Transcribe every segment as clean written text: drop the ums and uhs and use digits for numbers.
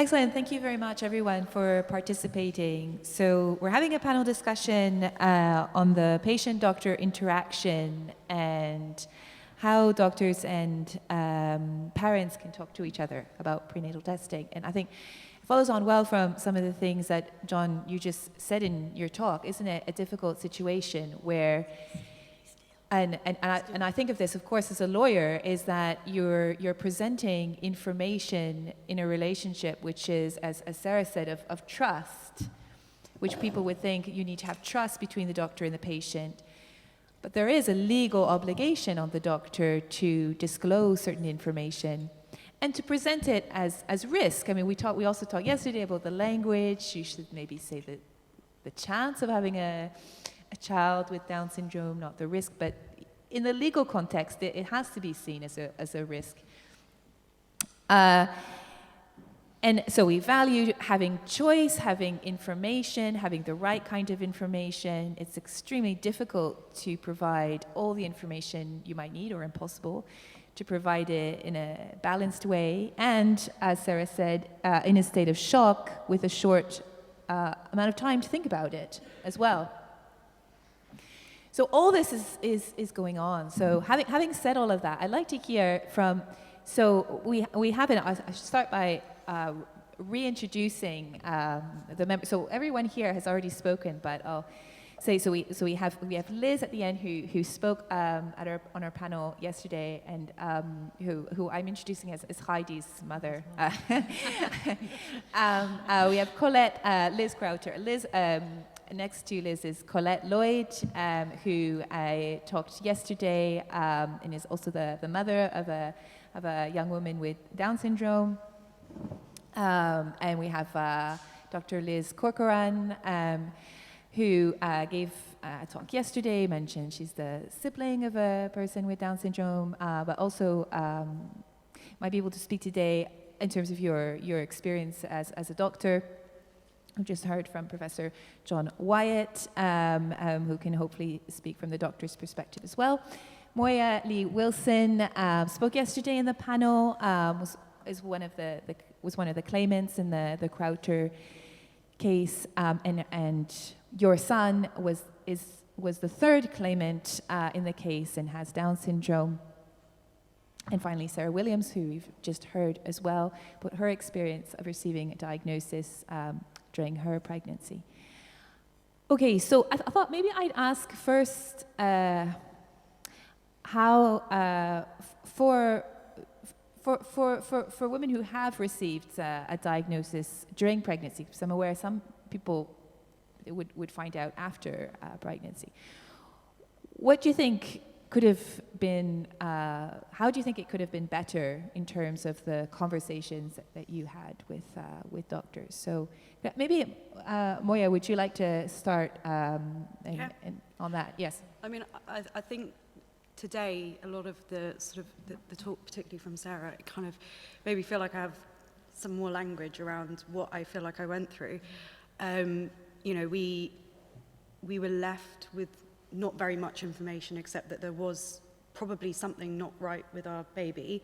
Excellent. Thank you very much, everyone, for participating. So we're having a panel discussion on the patient-doctor interaction and how doctors and parents can talk to each other about prenatal testing. And I think it follows on well from some of the things that, John, you just said in your talk. Isn't it a difficult situation where... And I think of this, of course, as a lawyer, is that you're presenting information in a relationship which is, as Sarah said, of trust, which people would think you need to have trust between the doctor and the patient. But there is a legal obligation on the doctor to disclose certain information and to present it as risk. I mean, we also talked yesterday about the language. You should maybe say that the chance of having a child with Down syndrome, not the risk, but in the legal context, it has to be seen as a risk. And so we value having choice, having information, having the right kind of information. It's extremely difficult to provide all the information you might need, or impossible to provide it in a balanced way. And as Sarah said, in a state of shock with a short amount of time to think about it as well. So all this is going on. So having said all of that, I'd like to hear from, so we have I should start by reintroducing the members. So everyone here has already spoken, but I'll say, so we have Liz at the end who spoke on our panel yesterday, and who I'm introducing as Heidi's mother. We have Colette, Liz Crowter. Liz, next to Liz is Colette Lloyd, who I talked yesterday, and is also the mother of a young woman with Down syndrome. And we have Dr. Liz Corcoran, who gave a talk yesterday, mentioned she's the sibling of a person with Down syndrome, but also might be able to speak today in terms of your experience as a doctor. I've just heard from Professor John Wyatt, who can hopefully speak from the doctor's perspective as well. Máire Lea-Wilson spoke yesterday in the panel, was one of the claimants in the Crowter case, and your son was the third claimant in the case and has Down syndrome. And finally, Sarah Williams, who we've just heard as well, but her experience of receiving a diagnosis during her pregnancy. Okay, so I thought maybe I'd ask first how for women who have received a diagnosis during pregnancy, because I'm aware some people would find out after pregnancy. What do you think could have been, how do you think it could have been better in terms of the conversations that you had with doctors? So maybe, Máire, would you like to start on that? Yes. I mean, I think today a lot of the sort of the talk, particularly from Sarah, it kind of made me feel like I have some more language around what I feel like I went through. You know, we were left with not very much information, except that there was probably something not right with our baby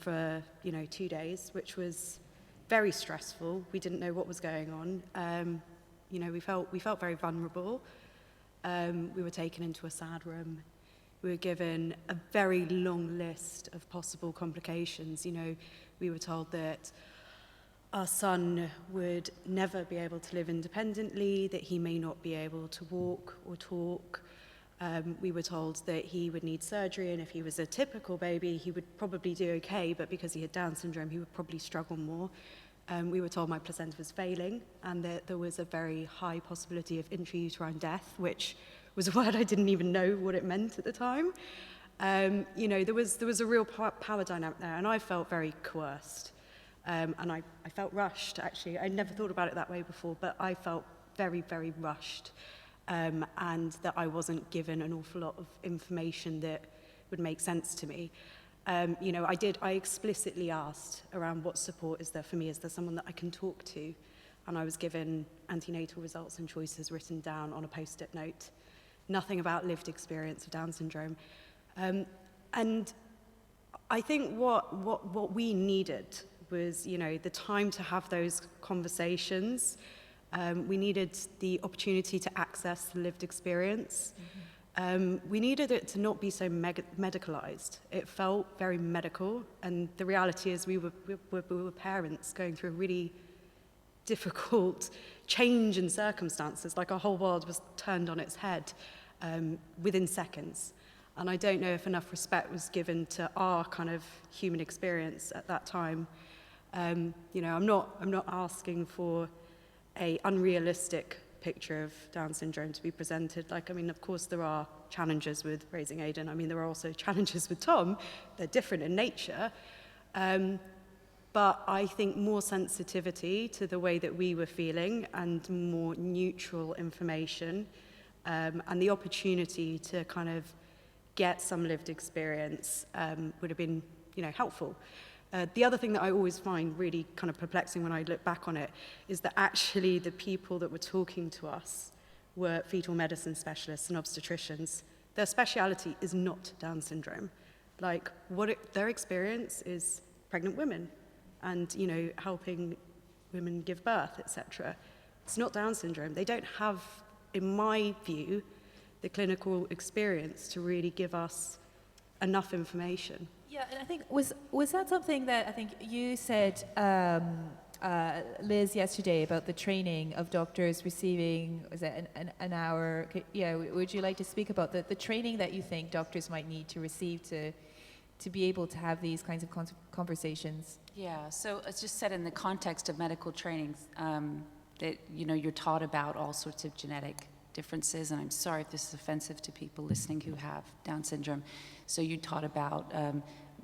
for 2 days, which was very stressful. We didn't know what was going on. We felt very vulnerable. We were taken into a sad room. We were given a very long list of possible complications. We were told that our son would never be able to live independently, that he may not be able to walk or talk. We were told that he would need surgery, and if he was a typical baby, he would probably do okay, but because he had Down syndrome, he would probably struggle more. We were told my placenta was failing, and that there was a very high possibility of intrauterine death, which was a word I didn't even know what it meant at the time. There was a real power dynamic there, and I felt very coerced. And I felt rushed, actually. I'd never thought about it that way before, but I felt very, very rushed, and that I wasn't given an awful lot of information that would make sense to me. I explicitly asked around what support is there for me, is there someone that I can talk to? And I was given antenatal results and choices written down on a post-it note. Nothing about lived experience of Down syndrome. And I think what we needed was, you know, the time to have those conversations. We needed the opportunity to access the lived experience. We needed it to not be so medicalized. It felt very medical, and the reality is we were parents going through a really difficult change in circumstances, like our whole world was turned on its head within seconds. And I don't know if enough respect was given to our kind of human experience at that time. You know, I'm not asking for a unrealistic picture of Down syndrome to be presented. Like, I mean, of course there are challenges with raising Aidan. I mean, there are also challenges with Tom. They're different in nature. But I think more sensitivity to the way that we were feeling and more neutral information and the opportunity to kind of get some lived experience would have been, you know, helpful. The other thing that I always find really kind of perplexing when I look back on it is that actually the people that were talking to us were fetal medicine specialists and obstetricians. Their speciality is not Down syndrome. Like, their experience is pregnant women and, you know, helping women give birth, etc. It's not Down syndrome. They don't have, in my view, the clinical experience to really give us enough information. Yeah, and I think, was that something that I think you said, Liz, yesterday about the training of doctors receiving, was it an hour? Yeah, would you like to speak about the training that you think doctors might need to receive to be able to have these kinds of conversations? Yeah, so it's just said in the context of medical trainings that, you know, you're taught about all sorts of genetic differences, and I'm sorry if this is offensive to people listening who have Down syndrome. So you taught about,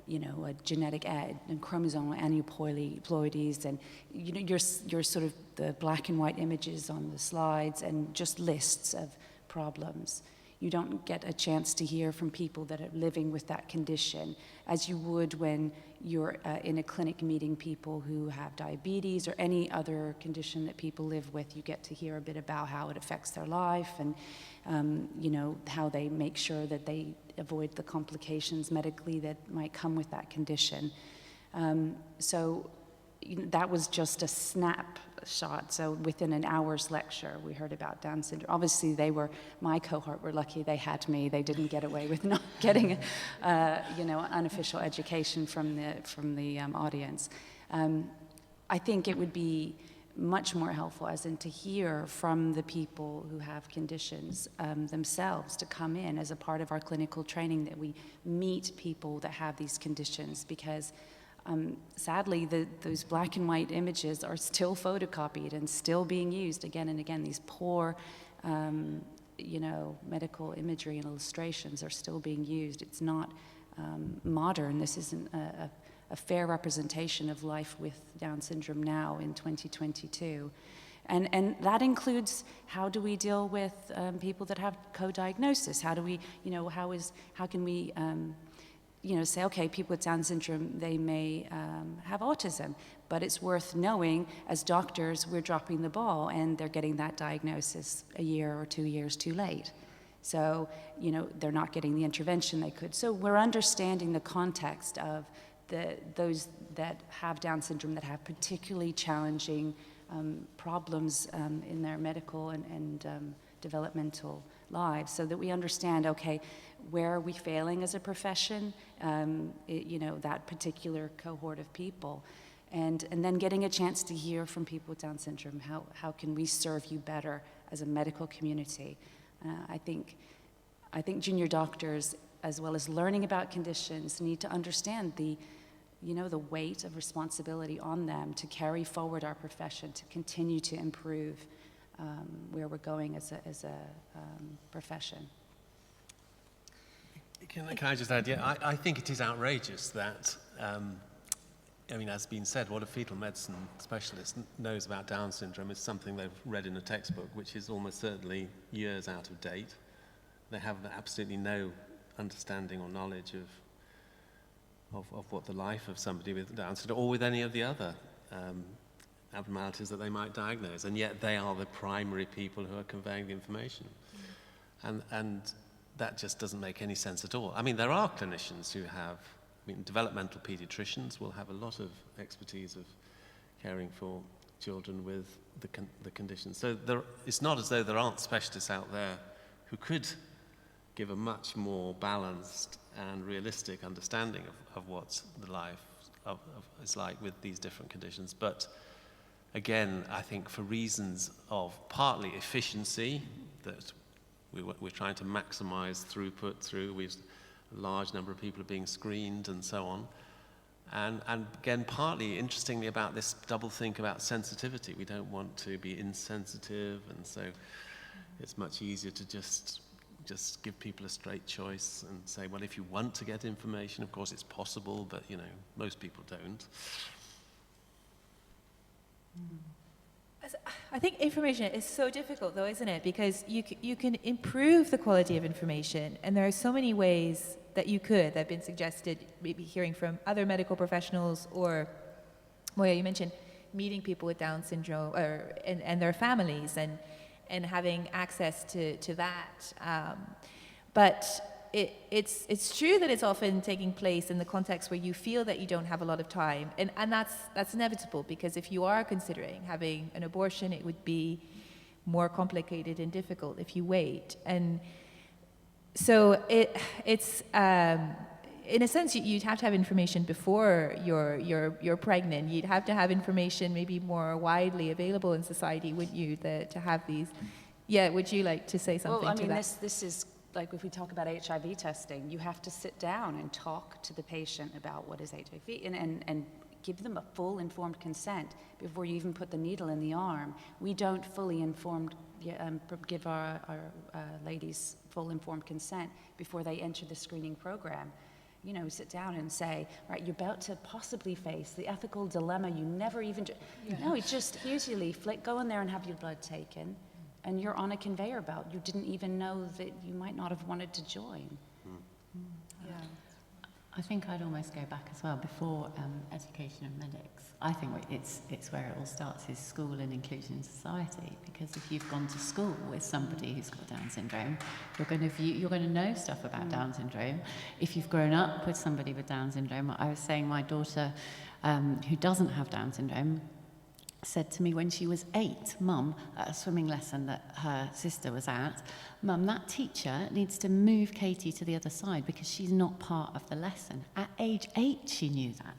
you know, a genetic and chromosomal aneuploidies, and, you know, your sort of the black and white images on the slides and just lists of problems. You don't get a chance to hear from people that are living with that condition, as you would when you're in a clinic meeting people who have diabetes or any other condition that people live with. You get to hear a bit about how it affects their life and, you know, how they make sure that they avoid the complications medically that might come with that condition. So you know, that was just a snapshot. So within an hour's lecture, we heard about Down syndrome. Obviously, my cohort were lucky they had me. They didn't get away with not getting, you know, unofficial education from the audience. I think it would be much more helpful, as in to hear from the people who have conditions themselves, to come in as a part of our clinical training, that we meet people that have these conditions, because sadly, those black and white images are still photocopied and still being used again and again. These poor, you know, medical imagery and illustrations are still being used. It's not modern. This isn't a fair representation of life with Down syndrome now in 2022. And that includes, how do we deal with people that have co-diagnosis? How do we, you know, how can we you know, say, okay, people with Down syndrome, they may have autism, but it's worth knowing, as doctors, we're dropping the ball and they're getting that diagnosis a year or 2 years too late. So, you know, they're not getting the intervention they could. So we're understanding the context of those that have Down syndrome, that have particularly challenging problems in their medical and developmental lives, so that we understand, okay, where are we failing as a profession, you know, that particular cohort of people, and then getting a chance to hear from people with Down syndrome, how can we serve you better as a medical community. I think junior doctors, as well as learning about conditions, need to understand the weight of responsibility on them to carry forward our profession, to continue to improve where we're going as a profession. Can I just add, yeah, I think it is outrageous that, I mean, as been said, what a fetal medicine specialist knows about Down syndrome is something they've read in a textbook, which is almost certainly years out of date. They have absolutely no understanding or knowledge of what the life of somebody with Down syndrome, or with any of the other abnormalities that they might diagnose, and yet they are the primary people who are conveying the information. And that just doesn't make any sense at all. I mean, there are clinicians who have mean, developmental pediatricians will have a lot of expertise of caring for children with the condition. So it's not as though there aren't specialists out there who could give a much more balanced and realistic understanding of what the life is like with these different conditions. But again, I think for reasons of partly efficiency, that we're trying to maximize throughput through, a large number of people are being screened and so on. And again, partly, interestingly, about this double think about sensitivity. We don't want to be insensitive, and so it's much easier to just give people a straight choice and say, well, if you want to get information, of course it's possible, but most people don't. I think information is so difficult, though, isn't it? Because you can improve the quality of information, and there are so many ways that you could that have been suggested, maybe hearing from other medical professionals, or, Máire, you mentioned meeting people with Down syndrome and their families and having access to that. But it's true that it's often taking place in the context where you feel that you don't have a lot of time, and that's inevitable, because if you are considering having an abortion, it would be more complicated and difficult if you wait. And so it's in a sense, you'd have to have information before you're pregnant. You'd have to have information maybe more widely available in society, wouldn't you, to have these? Yeah, would you like to say something to that? Well, I mean, this is, like, if we talk about HIV testing, you have to sit down and talk to the patient about what is HIV and give them a full informed consent before you even put the needle in the arm. We don't fully give our ladies full informed consent before they enter the screening program. Sit down and say, right, you're about to possibly face the ethical dilemma you never even... No, it's just, here's your leaflet, go in there and have your blood taken, and you're on a conveyor belt. You didn't even know that you might not have wanted to join. Yeah. I think I'd almost go back as well, before education of medics. I think it's where it all starts, is school and inclusion in society. Because if you've gone to school with somebody who's got Down syndrome, you're going to know stuff about Down syndrome. If you've grown up with somebody with Down syndrome, I was saying my daughter, who doesn't have Down syndrome, said to me when she was 8, Mum, at a swimming lesson that her sister was at, Mum, that teacher needs to move Katie to the other side because she's not part of the lesson. At age 8, she knew that.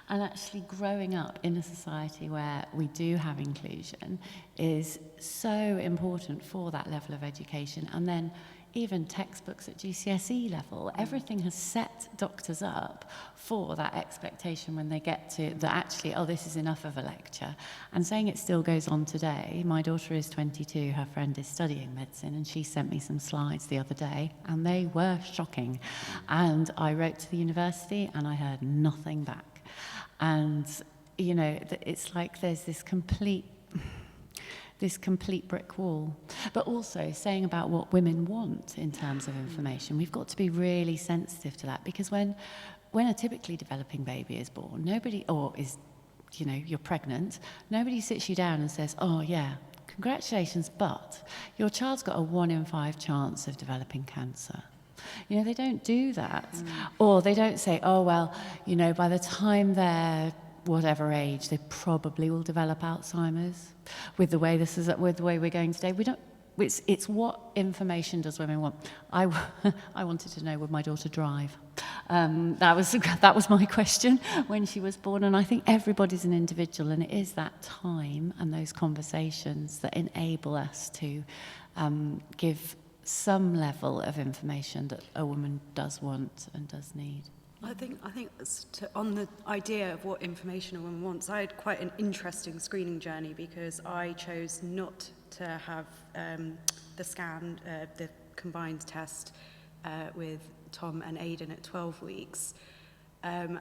And actually growing up in a society where we do have inclusion is so important for that level of education. And then even textbooks at GCSE level, everything has set doctors up for that expectation when they get to that actually, this is enough of a lecture. And saying it still goes on today. My daughter is 22, her friend is studying medicine, and she sent me some slides the other day, and they were shocking. And I wrote to the university, and I heard nothing back. And, it's like there's this complete brick wall. But also saying about what women want in terms of information, we've got to be really sensitive to that, because when a typically developing baby is born, you're pregnant, nobody sits you down and says, oh yeah, congratulations, but your child's got a 1 in 5 chance of developing cancer. They don't do that. Or they don't say, oh, well, by the time they're whatever age, they probably will develop Alzheimer's. With the way we're going today, we don't. It's what information does women want. I wanted to know, would my daughter drive? That was my question when she was born. And I think everybody's an individual, and it is that time and those conversations that enable us to give some level of information that a woman does want and does need. I think on the idea of what information a woman wants, I had quite an interesting screening journey, because I chose not to have the scan, the combined test with Tom and Aidan at 12 weeks. And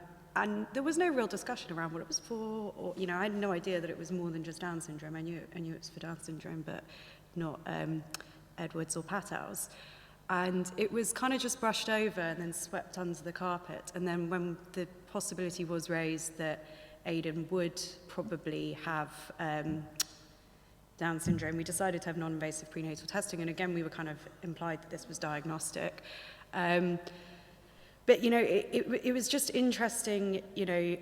there was no real discussion around what it was for, or I had no idea that it was more than just Down syndrome. I knew it was for Down syndrome, but not Edwards or Patau's. And it was kind of just brushed over and then swept under the carpet. And then when the possibility was raised that Aidan would probably have Down syndrome, we decided to have non-invasive prenatal testing. And again, we were kind of implied that this was diagnostic. But, you know, it was just interesting, you know,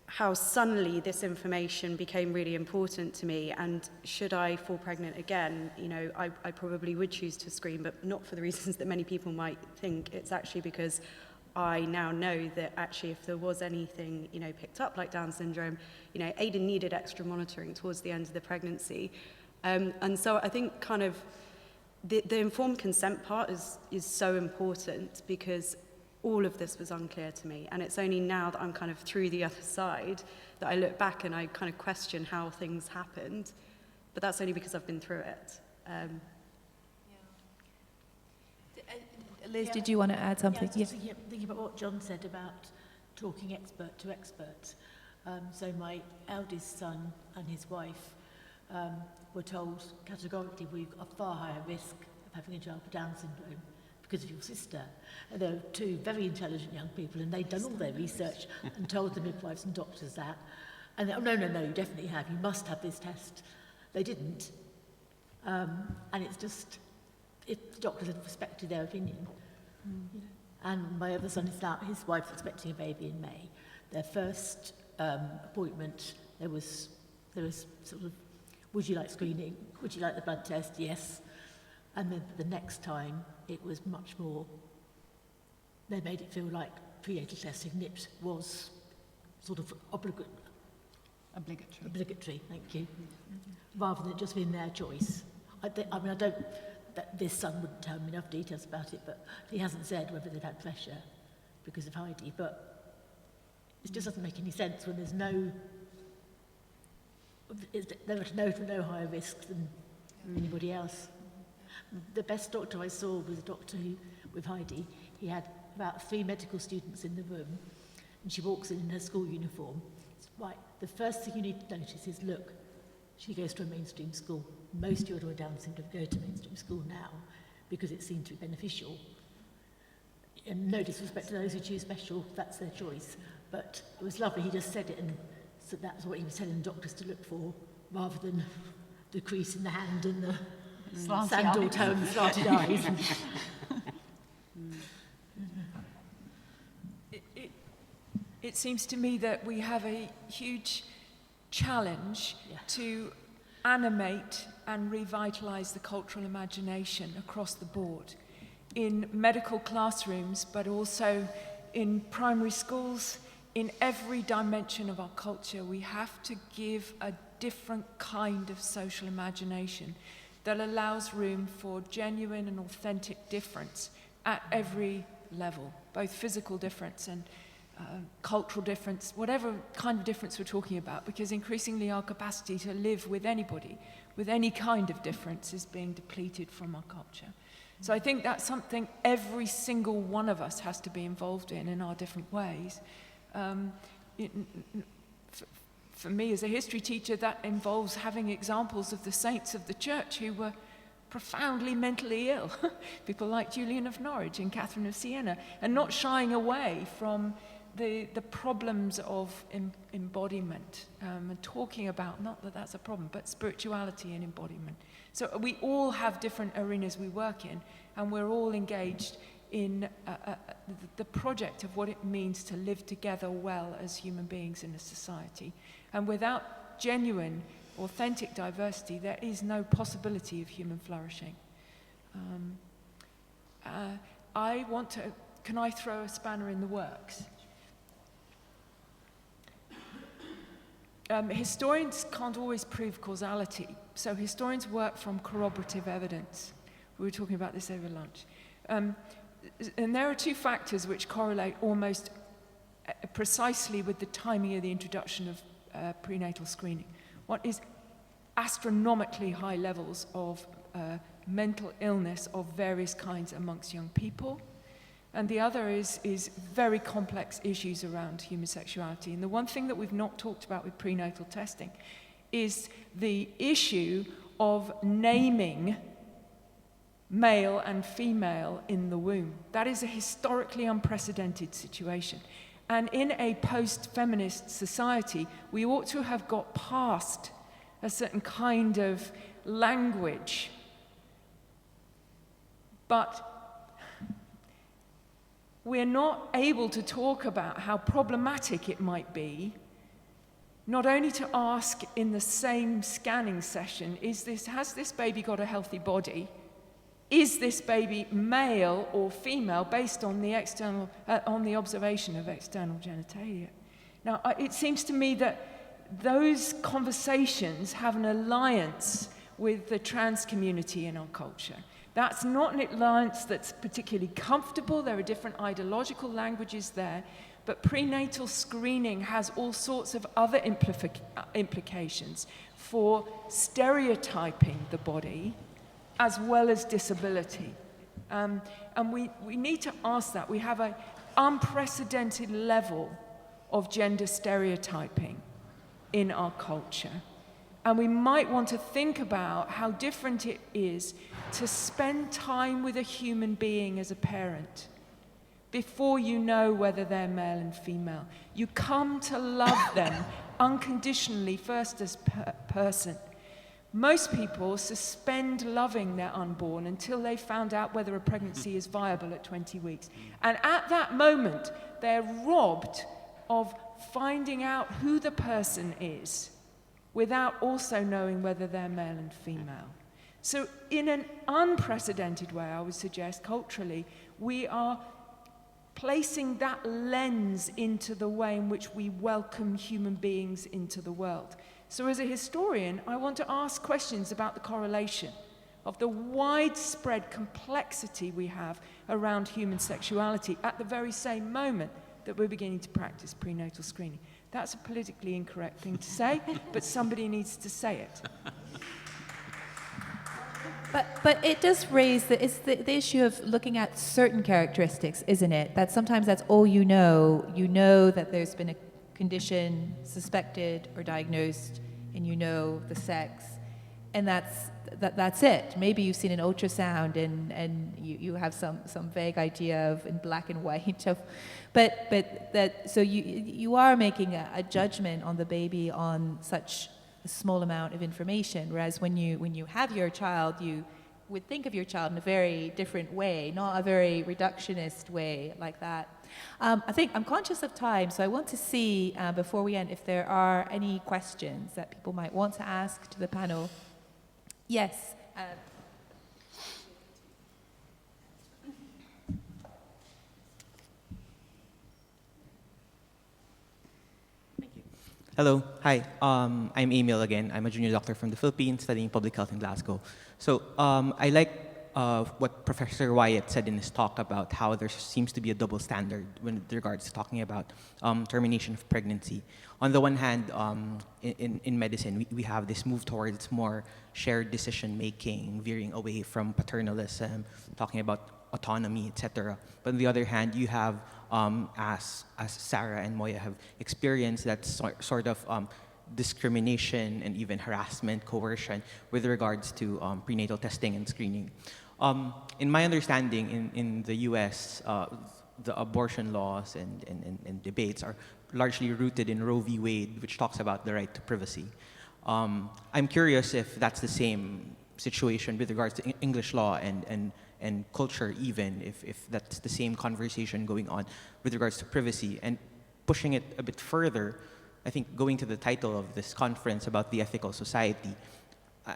how suddenly this information became really important to me. And should I fall pregnant again, you know, I probably would choose to screen, but not for the reasons that many people might think. It's actually because I now know that actually if there was anything, you know, picked up like Down syndrome, you know, Aidan needed extra monitoring towards the end of the pregnancy. And so I think kind of the informed consent part is so important, because all of this was unclear to me. And it's only now that I'm kind of through the other side that I look back and I kind of question how things happened. But that's only because I've been through it. Liz, did you want to add something? Yeah, thinking about what John said about talking expert to expert. So my eldest son and his wife were told categorically we've got a far higher risk of having a child with Down syndrome because of your sister. And they're two very intelligent young people, and they'd done all their research and told the midwives and doctors that. And they, oh, no, you definitely have. You must have this test. They didn't. And it's just, if the doctors had respected their opinion. You know. And my other son is now, his wife's expecting a baby in May. Their first appointment, there was sort of, would you like screening? Would you like the blood test? Yes. And then the next time, it was much more, they made it feel like prenatal testing, NIPT, was sort of obligatory, thank you, rather than it just being their choice. I don't, this son wouldn't tell me enough details about it, but he hasn't said whether they've had pressure because of Heidi, but it just doesn't make any sense when there's there are no higher risks than anybody else. The best doctor I saw was a doctor who, with Heidi, he had about 3 medical students in the room, and she walks in her school uniform. It's, right, the first thing you need to notice is, look, she goes to a mainstream school. Most children with Down syndrome go to mainstream school now because it seemed to be beneficial. And no disrespect to those who choose special, that's their choice. But it was lovely, he just said it, and so that's what he was telling doctors to look for, rather than the crease in the hand and the sandal toe and slanted eyes. It seems to me that we have a huge challenge to animate and revitalise the cultural imagination across the board in medical classrooms, but also in primary schools, in every dimension of our culture. We have to give a different kind of social imagination that allows room for genuine and authentic difference at every level, both physical difference and cultural difference, whatever kind of difference we're talking about, because increasingly our capacity to live with anybody, with any kind of difference, is being depleted from our culture. So I think that's something every single one of us has to be involved in our different ways. For me as a history teacher, that involves having examples of the saints of the church who were profoundly mentally ill, people like Julian of Norwich and Catherine of Siena, and not shying away from the problems of embodiment, and talking about, not that that's a problem, but spirituality and embodiment. So we all have different arenas we work in, and we're all engaged in the project of what it means to live together well as human beings in a society. And without genuine, authentic diversity, there is no possibility of human flourishing. Can I throw a spanner in the works? Historians can't always prove causality, so historians work from corroborative evidence. We were talking about this over lunch. And there are 2 factors which correlate almost precisely with the timing of the introduction of prenatal screening. One is astronomically high levels of mental illness of various kinds amongst young people. And the other is very complex issues around human sexuality. And the one thing that we've not talked about with prenatal testing is the issue of naming male and female in the womb. That is a historically unprecedented situation. And in a post-feminist society, we ought to have got past a certain kind of language. But we're not able to talk about how problematic it might be, not only to ask in the same scanning session, has this baby got a healthy body? Is this baby male or female based on the on the observation of external genitalia? Now, it seems to me that those conversations have an alliance with the trans community in our culture. That's not an alliance that's particularly comfortable. There are different ideological languages there. But prenatal screening has all sorts of other implications for stereotyping the body as well as disability. And we need to ask that. We have an unprecedented level of gender stereotyping in our culture. And we might want to think about how different it is to spend time with a human being as a parent before you know whether they're male and female. You come to love them unconditionally first as person. Most people suspend loving their unborn until they found out whether a pregnancy is viable at 20 weeks. And at that moment, they're robbed of finding out who the person is without also knowing whether they're male and female. So in an unprecedented way, I would suggest, culturally, we are placing that lens into the way in which we welcome human beings into the world. So as a historian, I want to ask questions about the correlation of the widespread complexity we have around human sexuality at the very same moment that we're beginning to practice prenatal screening. That's a politically incorrect thing to say, but somebody needs to say it. But it does raise the issue of looking at certain characteristics, isn't it? That sometimes that's all you know. You know that there's been a condition suspected or diagnosed, and you know the sex, and that's it. Maybe you've seen an ultrasound and you have some vague idea of in black and white of, but that so you are making a judgment on the baby on such a small amount of information, whereas when you have your child, you would think of your child in a very different way, not a very reductionist way like that. I think I'm conscious of time, so I want to see before we end if there are any questions that people might want to ask to the panel. Yes. Hello, hi. I'm Emil again. I'm a junior doctor from the Philippines studying public health in Glasgow. So I like what Professor Wyatt said in his talk about how there seems to be a double standard with regards to talking about termination of pregnancy. On the one hand, in medicine, we have this move towards more shared decision-making, veering away from paternalism, talking about autonomy, etc. But on the other hand, you have, as Sarah and Máire have experienced, that sort of discrimination and even harassment, coercion with regards to prenatal testing and screening. In my understanding, in the US, the abortion laws and debates are largely rooted in Roe v. Wade, which talks about the right to privacy. I'm curious if that's the same situation with regards to English law and culture, even if that's the same conversation going on with regards to privacy. And pushing it a bit further, I think going to the title of this conference about the ethical society,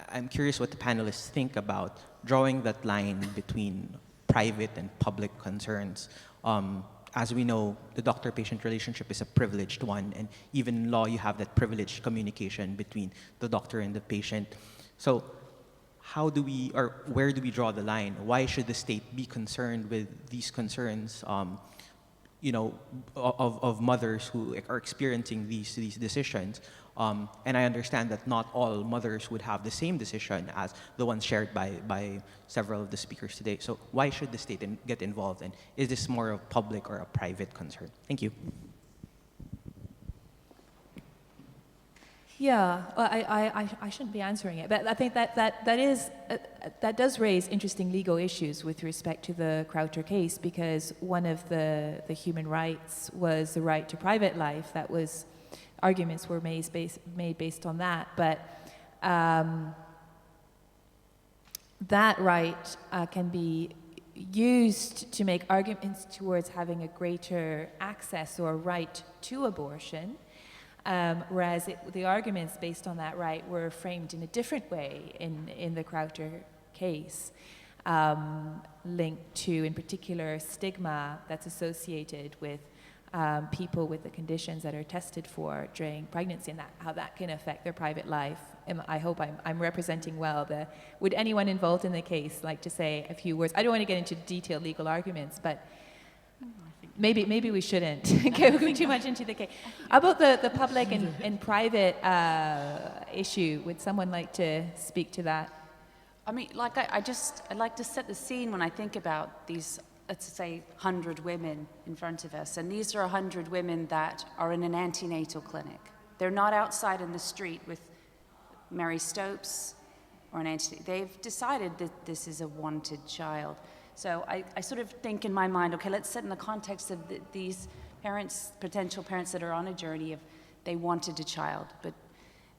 I'm curious what the panelists think about drawing that line between private and public concerns. As we know, the doctor-patient relationship is a privileged one, and even in law, you have that privileged communication between the doctor and the patient. So how do we, or where do we draw the line? Why should the state be concerned with these concerns, of mothers who are experiencing these decisions? And I understand that not all mothers would have the same decision as the one shared by several of the speakers today. So why should the state get involved? And is this more of a public or a private concern? Thank you. Yeah, well, I shouldn't be answering it, but I think that does raise interesting legal issues with respect to the Crowter case, because one of the human rights was the right to private life. That was, arguments were made based on that, but that right can be used to make arguments towards having a greater access or right to abortion, whereas the arguments based on that right were framed in a different way in the Crowter case, linked to, in particular, stigma that's associated with people with the conditions that are tested for during pregnancy, and how that can affect their private life. I hope I'm representing well. Would anyone involved in the case like to say a few words? I don't want to get into detailed legal arguments, but maybe we shouldn't go too much into the case. How about the public and private issue? Would someone like to speak to that? I mean, like I'd like to set the scene when I think about these, let's say, 100 women in front of us. And these are 100 women that are in an antenatal clinic. They're not outside in the street with Mary Stopes or an antenatal. They've decided that this is a wanted child. So I sort of think in my mind, okay, let's set in the context of these parents, potential parents that are on a journey of they wanted a child, but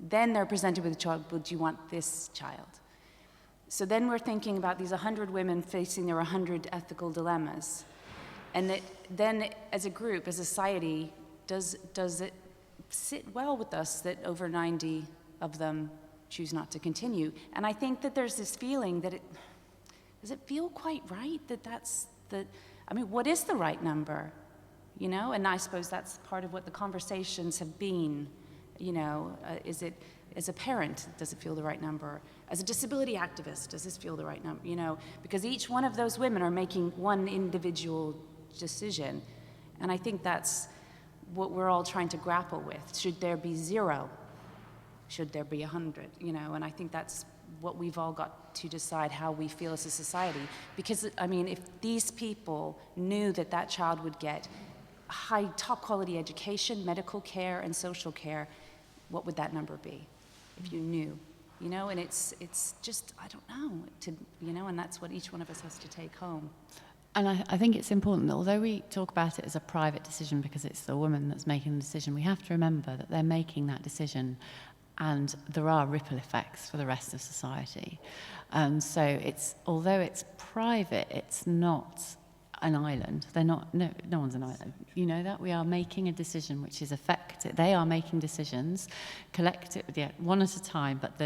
then they're presented with a child, would you want this child? So then we're thinking about these 100 women facing their 100 ethical dilemmas. And that then as a group, as a society, does it sit well with us that over 90 of them choose not to continue? And I think that there's this feeling that does it feel quite right what is the right number? You know, and I suppose that's part of what the conversations have been. You know, is it, as a parent, does it feel the right number? As a disability activist, does this feel the right number? You know, because each one of those women are making one individual decision. And I think that's what we're all trying to grapple with. Should there be 0? Should there be 100? You know, and I think that's what we've all got to decide how we feel as a society. Because, I mean, if these people knew that that child would get high, top quality education, medical care, and social care, what would that number be if you knew? You know, and it's just, I don't know, and that's what each one of us has to take home. And I think it's important that although we talk about it as a private decision because it's the woman that's making the decision, we have to remember that they're making that decision and there are ripple effects for the rest of society. And so although it's private, it's not an island. They're not, no one's an island. You know that? We are making a decision which is effective. They are making decisions, collective, one at a time, but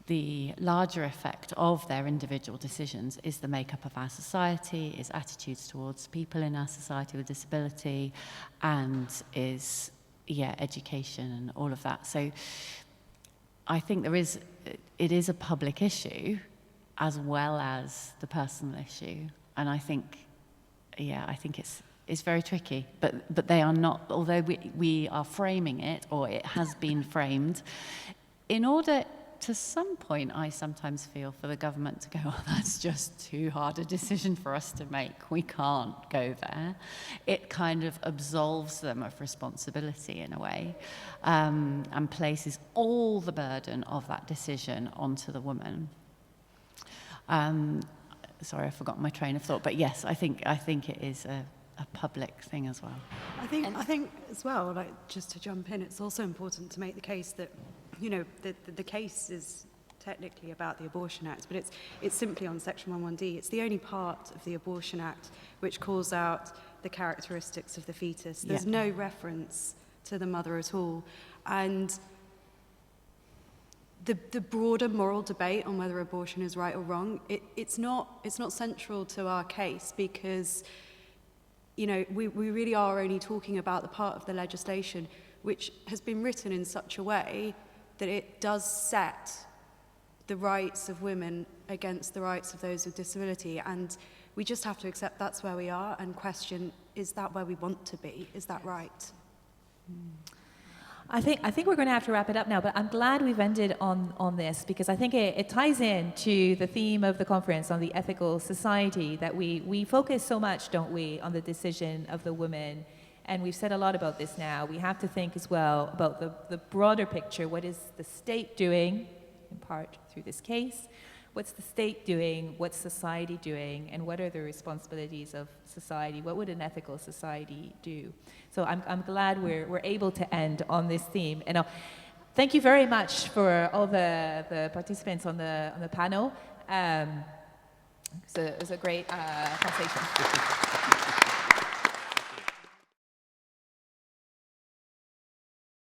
the larger effect of their individual decisions is the makeup of our society, is attitudes towards people in our society with disability, and is, education and all of that. So I think it is a public issue as well as the personal issue. And I think it's very tricky, but they are not, although we are framing it, or it has been framed, in order, to some point, I sometimes feel for the government to go, oh, that's just too hard a decision for us to make. We can't go there. It kind of absolves them of responsibility in a way, and places all the burden of that decision onto the woman. Sorry, I forgot my train of thought, but yes, I think it is a public thing as well. I think as well, like, just to jump in, it's also important to make the case that, you know, the case is technically about the Abortion Act, but it's simply on Section 11D. It's the only part of the Abortion Act which calls out the characteristics of the fetus. There's no reference to the mother at all, and the broader moral debate on whether abortion is right or wrong, it's not central to our case, because, you know, we really are only talking about the part of the legislation which has been written in such a way that it does set the rights of women against the rights of those with disability, and we just have to accept that's where we are and question, is that where we want to be? Is that right? I think we're going to have to wrap it up now, but I'm glad we've ended on this, because I think it ties in to the theme of the conference on the ethical society, that we focus so much, don't we, on the decision of the woman. And we've said a lot about this now. We have to think as well about the broader picture. What is the state doing, in part through this case? What's the state doing? What's society doing? And what are the responsibilities of society? What would an ethical society do? So I'm glad we're able to end on this theme. And thank you very much for all the participants on the panel. It was a great conversation.